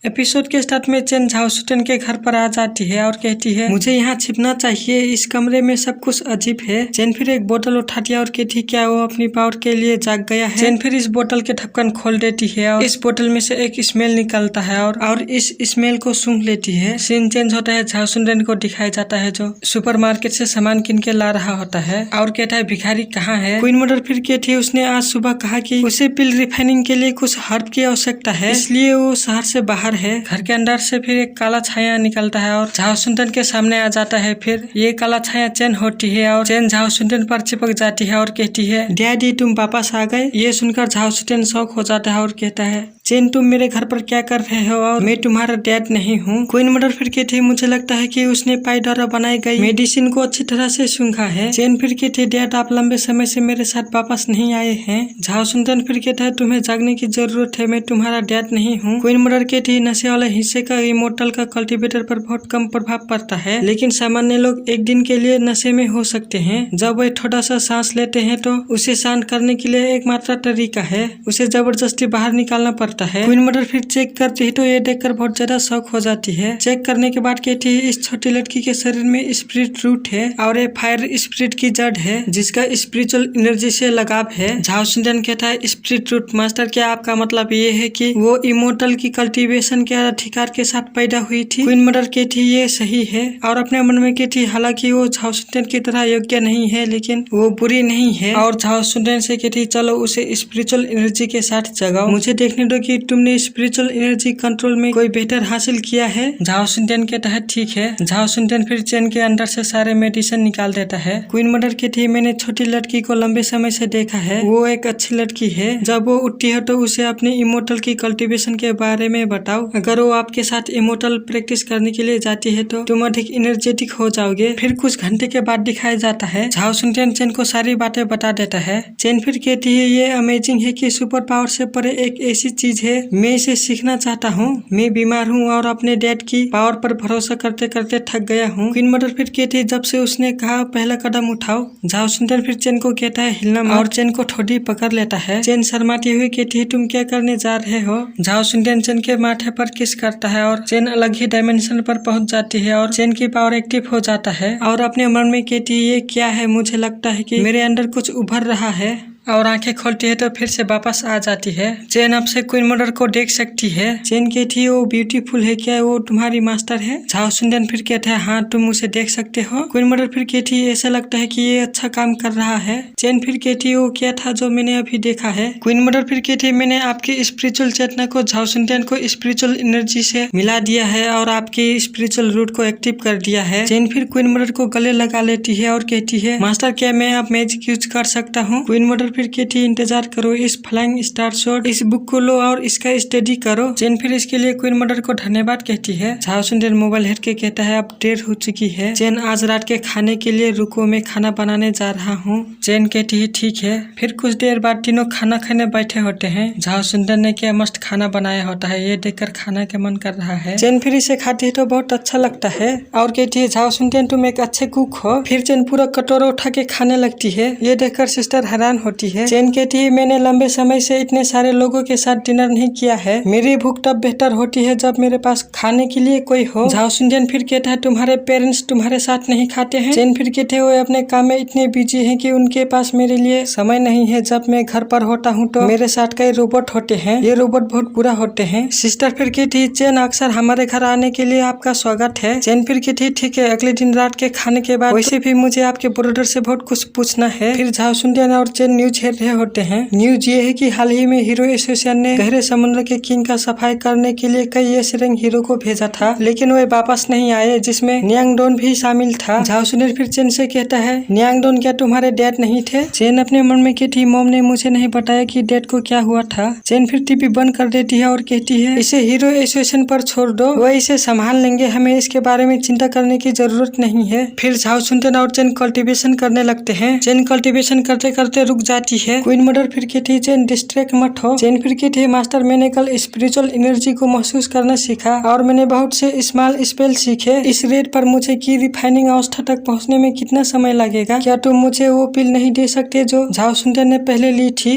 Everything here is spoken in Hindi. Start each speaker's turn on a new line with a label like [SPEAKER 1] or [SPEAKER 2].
[SPEAKER 1] एपिसोड के स्टार्ट में चेन झाओ सुटेन के घर पर आ जाती है और कहती है मुझे यहाँ छिपना चाहिए, इस कमरे में सब कुछ अजीब है। चेन फिर एक बोतल उठाती है और कहती क्या वो अपनी पावर के लिए जाग गया है। चेन फिर इस बोतल के ढक्कन खोल देती है और इस बोतल में से एक स्मेल निकलता है और इस स्मेल को सूंघ लेती है। सीन चेंज होता है, झाओ सुटेन को दिखाया जाता है जो सुपरमार्केट से सामान किन के ला रहा होता है और कहता है भिखारी कहाँ है। क्वीन मदर फिर कहती है उसने आज सुबह कहा कि उसे पिल रिफाइनिंग के लिए कुछ हर्ब की आवश्यकता है, इसलिए वो शहर से बाहर है। घर के अंदर से फिर एक काला छाया निकलता है और झाओ सुटेन के सामने आ जाता है। फिर ये काला छाया चेन होती है और चेन झाओ सुटेन पर चिपक जाती है और कहती है डैडी तुम वापस आ गए। ये सुनकर झाओ सुटेन शॉक हो जाता है और कहता है चेन तुम मेरे घर पर क्या कर रहे हो और मैं तुम्हारा डैड नहीं हूँ। क्वीन मदर फिर कहती है मुझे लगता है कि उसने पाई द्वारा बनाई गई मेडिसिन को अच्छी तरह से सूंघा है। चेन फिर कहती है डैड आप लंबे समय से मेरे साथ वापस नहीं आए हैं। झाओ सुटेन फिर कहता है तुम्हें जागने की जरूरत है, मैं तुम्हारा डैड नहीं हूँ। क्वीन मदर कहती है नशे वाले हिस्से का इमोर्टल का कल्टीवेटर पर बहुत कम प्रभाव पड़ता है, लेकिन सामान्य लोग एक दिन के लिए नशे में हो सकते हैं। जब वे थोड़ा सा सांस लेते हैं तो उसे शांत करने के लिए एकमात्र तरीका है उसे जबरदस्ती बाहर निकालना पड़ता है। क्वीन मदर फिर चेक करती है तो ये देखकर बहुत ज्यादा शौक हो जाती है। चेक करने के बाद कहती है इस छोटी लड़की के शरीर में स्पिरिट रूट है और ये फायर स्पिरिट की जड़ है जिसका स्पिरिचुअल एनर्जी से लगाव है। झाओ सुटेन कहता है स्पिरिट रूट मास्टर क्या आपका मतलब ये है कि वो इमोर्टल की कल्टीवेशन के अधिकार के साथ पैदा हुई थी। क्वीन मदर कहती ये सही है और अपने मन में कहती हालांकि वो झाओ सुटेन की तरह योग्य नहीं है लेकिन वो बुरी नहीं है। और झाओ सुटेन से कहती चलो उसे स्पिरिचुअल एनर्जी के साथ जगाओ, मुझे देखने दो कि तुमने स्पिरिचुअल एनर्जी कंट्रोल में कोई बेहतर हासिल किया है। झाओ सुटेन कहता है ठीक है। झाओ सुटेन फिर चेन के अंदर से सारे मेडिसिन निकाल देता है। क्वीन मदर कहती मैंने छोटी लड़की को लंबे समय से देखा है, वो एक अच्छी लड़की है। जब वो उठती है तो उसे अपने इमोर्टल की कल्टीवेशन के बारे में बताओ, अगर वो आपके साथ इमोर्टल प्रैक्टिस करने के लिए जाती है तो तुम अधिक एनर्जेटिक हो जाओगे। फिर कुछ घंटे के बाद दिखाया जाता है झाओ सुटेन चेन को सारी बातें बता देता है। चेन फिर कहती है ये अमेजिंग है कि सुपर पावर से परे एक ऐसी चीज है, मैं इसे सीखना चाहता हूँ। मैं बीमार हूँ और अपने डैड की पावर पर भरोसा करते करते थक गया हूँ। क्वीन मदर फिर कहती है जब से उसने कहा पहला कदम उठाओ। झाओ सुटेन फिर चेन को कहता है हिलना मत और चेन को ठोड़ी पकड़ लेता है। चेन शर्माती हुई कहती है तुम क्या करने जा रहे हो। झाओ सुटेन चेन के माथे पर किस करता है और चेन अलग ही डायमेंशन पर पहुंच जाती है और चेन की पावर एक्टिव हो जाता है और अपने मन में कहती है ये क्या है, मुझे लगता है कि मेरे अंदर कुछ उभर रहा है और आंखें खोलती है तो फिर से वापस आ जाती है। चेन अब से क्वीन मदर को देख सकती है। चेन कहती है वो ब्यूटीफुल है, क्या वो तुम्हारी मास्टर है। झाओ सुटेन फिर कहता है हाँ तुम उसे देख सकते हो। क्वीन मदर फिर कहती है ऐसा लगता है कि ये अच्छा काम कर रहा है। चेन फिर कहती है वो क्या था जो मैंने अभी देखा है। क्वीन मदर फिर कहती है मैंने आपकी स्पिरिचुअल चेतना को झाओ सुटेन को स्पिरिचुअल एनर्जी से मिला दिया है और आपकी स्पिरिचुअल रूट को एक्टिव कर दिया है। चेन फिर क्वीन मदर को गले लगा लेती है और कहती है मास्टर क्या मैं अब मैजिक यूज कर सकता हूँ। क्वीन मदर फिर कहती इंतजार करो, इस फ्लाइंग स्टार शॉट इस बुक को लो और इसका स्टडी करो। चेन फिर इसके लिए क्वीन मदर को धन्यवाद कहती है। झाओ सुटेन मोबाइल हेड के कहता है अब देर हो चुकी है। चेन आज रात के खाने के लिए रुको, मैं खाना बनाने जा रहा हूँ। चेन कहती है ठीक है। फिर कुछ देर बाद तीनों खाना खाने बैठे होते हैं। झाओ सुटेन ने क्या मस्त खाना बनाया होता है, ये देखकर खाना के मन कर रहा है। चेन फिर इसे खाती है तो बहुत अच्छा लगता है और कहती है झाओ सुटेन तुम एक अच्छे कुक हो। फिर चेन पूरा कटोरा उठा के खाने लगती है। ये देखकर सिस्टर हैरान होती है। चेन कहती है मैंने लंबे समय से इतने सारे लोगों के साथ डिनर नहीं किया है, मेरी भूख तब बेहतर होती है जब मेरे पास खाने के लिए कोई हो। झाओ सुटेन फिर कहता है तुम्हारे पेरेंट्स तुम्हारे साथ नहीं खाते हैं। चेन फिर कहते हैं वो अपने काम में इतने बिजी हैं कि उनके पास मेरे लिए समय नहीं है। जब मैं घर पर होता हूँ तो मेरे साथ कई रोबोट होते हैं, ये रोबोट बहुत बुरा होते हैं। सिस्टर फिर कहती है चेन अक्सर हमारे घर आने के लिए आपका स्वागत है। चेन फिर कहती है ठीक है, अगले दिन रात के खाने के बाद वैसे भी मुझे आपके ब्रदर से बहुत कुछ पूछना है। फिर झाओ सुटेन और चेन न्यूज हेड रहे होते हैं। न्यूज ये है कि हाल ही में हीरो एसोसिएशन ने गहरे समुद्र के किंग का सफाई करने के लिए कई एशियन हीरो को भेजा था, लेकिन वे वापस नहीं आए, जिसमें नियांगडोन भी शामिल था। झाओ सुटेन फिर चेन से कहता है नियांगडोन क्या तुम्हारे डैड नहीं थे। चेन अपने मन में कहती मॉम ने मुझे नहीं बताया कि डैड को क्या हुआ था। चेन फिर टीवी बंद कर देती है और कहती है इसे हीरो एसोसिएशन पर छोड़ दो, वह इसे संभाल लेंगे, हमें इसके बारे में चिंता करने की जरूरत नहीं है। फिर झाओ सुटेन और चेन कल्टीवेशन करने लगते हैं। चेन कल्टीवेशन करते करते रुक जाती है। क्वीन मदर फिर कहती है चेन डिस्ट्रैक्ट मत हो। चेन फिर कहती है मास्टर मैंने कल स्पिरिचुअल एनर्जी को महसूस करना सीखा और मैंने बहुत से स्मॉल स्पेल सीखे। इस रेट पर मुझे की रिफाइनिंग अवस्था तक पहुंचने में कितना समय लगेगा, क्या तुम मुझे वो पिल नहीं दे सकते जो झाओ सुटेन ने पहले ली थी।